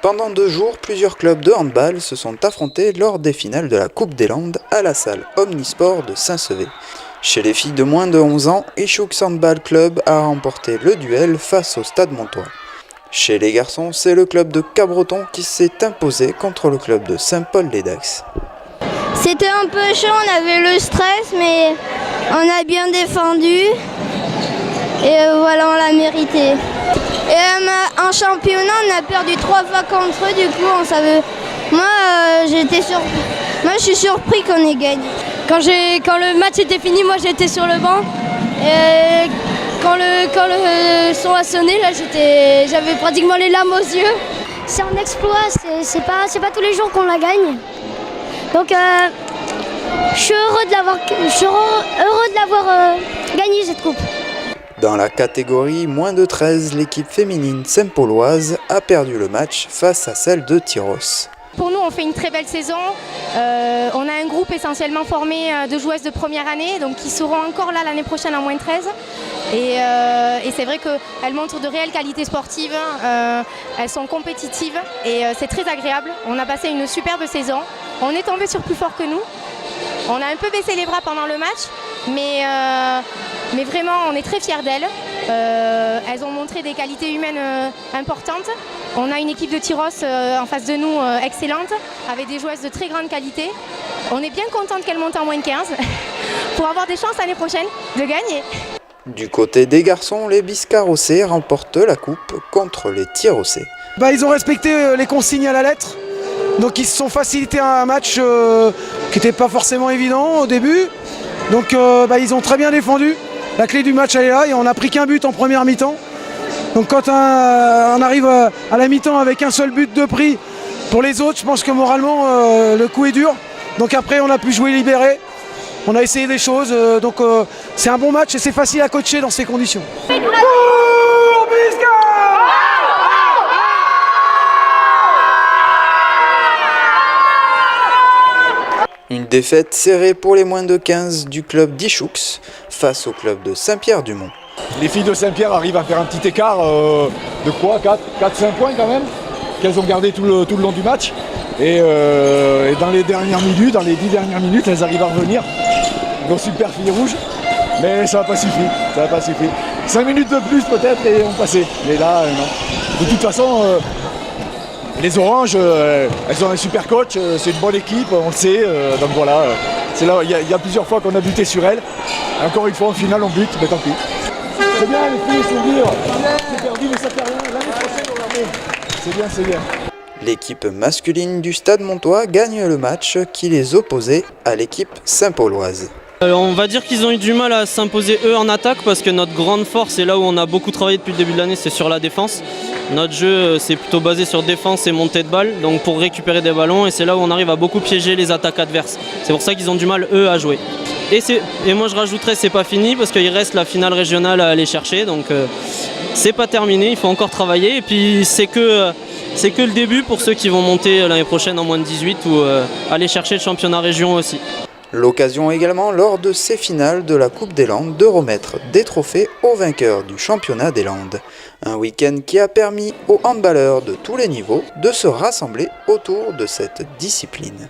Pendant 2 jours, plusieurs clubs de handball se sont affrontés lors des finales de la Coupe des Landes à la salle Omnisport de Saint-Sevé. Chez les filles de moins de 11 ans, Ichoux Handball Club a remporté le duel face au Stade Montois. Chez les garçons, c'est le club de Cabreton qui s'est imposé contre le club de Saint-Paul-les-Dax. C'était un peu chaud, on avait le stress, mais on a bien défendu et voilà, on l'a mérité. Et en championnat, on a perdu 3 fois contre eux, du coup, on savait. Moi, je suis surpris qu'on ait gagné. Quand le match était fini, moi j'étais sur le banc. Et quand le son a sonné, là, j'avais pratiquement les larmes aux yeux. C'est un exploit, c'est pas tous les jours qu'on la gagne. Donc je suis heureux de l'avoir gagné cette coupe. Dans la catégorie moins de 13, l'équipe féminine saint-pauloise a perdu le match face à celle de Tyros. Pour nous, on fait une très belle saison. On a un groupe essentiellement formé de joueuses de première année, donc qui seront encore là l'année prochaine en moins de 13. Et c'est vrai qu'elles montrent de réelles qualités sportives, elles sont compétitives et c'est très agréable. On a passé une superbe saison. On est tombé sur plus fort que nous. On a un peu baissé les bras pendant le match, mais vraiment on est très fiers d'elles. Elles ont montré des qualités humaines importantes. On a une équipe de Tyros en face de nous excellente, avec des joueuses de très grande qualité. On est bien contente qu'elles montent en moins de 15 pour avoir des chances l'année prochaine de gagner. Du côté des garçons, les Biscarrossais remportent la coupe contre les Tyrossais. Ils ont respecté les consignes à la lettre. Donc ils se sont facilités un match qui n'était pas forcément évident au début. Donc ils ont très bien défendu. La clé du match elle est là et on n'a pris qu'un but en première mi-temps. Donc quand on arrive à la mi-temps avec un seul but de pris pour les autres, je pense que moralement le coup est dur. Donc après on a pu jouer libéré. On a essayé des choses. Donc c'est un bon match et c'est facile à coacher dans ces conditions. Une défaite serrée pour les moins de 15 du club d'Ichoux face au club de Saint-Pierre-du-Mont. Les filles de Saint-Pierre arrivent à faire un petit écart de quoi 4-5 points quand même, qu'elles ont gardé tout le long du match. Et dans les 10 dernières minutes, elles arrivent à revenir. Nos super filles rouges, mais ça n'a pas suffi. 5 minutes de plus peut-être et on passait. Mais là, non. De toute façon, les Oranges, elles ont un super coach, c'est une bonne équipe, on le sait. Donc voilà, c'est là, il y a plusieurs fois qu'on a buté sur elles. Encore une fois, en finale, on bute, mais tant pis. C'est bien, les filles, c'est dur. C'est perdu, mais ça fait rien. L'année prochaine, on la met. C'est bien. L'équipe masculine du Stade Montois gagne le match qui les opposait à l'équipe saint-pauloise. On va dire qu'ils ont eu du mal à s'imposer eux en attaque parce que notre grande force, et là où on a beaucoup travaillé depuis le début de l'année, c'est sur la défense. Notre jeu c'est plutôt basé sur défense et montée de balle, donc pour récupérer des ballons, et c'est là où on arrive à beaucoup piéger les attaques adverses. C'est pour ça qu'ils ont du mal eux à jouer. Et moi je rajouterais c'est pas fini parce qu'il reste la finale régionale à aller chercher, donc c'est pas terminé, il faut encore travailler et puis c'est que le début pour ceux qui vont monter l'année prochaine en moins de 18 ou aller chercher le championnat région aussi. L'occasion également lors de ces finales de la Coupe des Landes de remettre des trophées aux vainqueurs du championnat des Landes. Un week-end qui a permis aux handballeurs de tous les niveaux de se rassembler autour de cette discipline.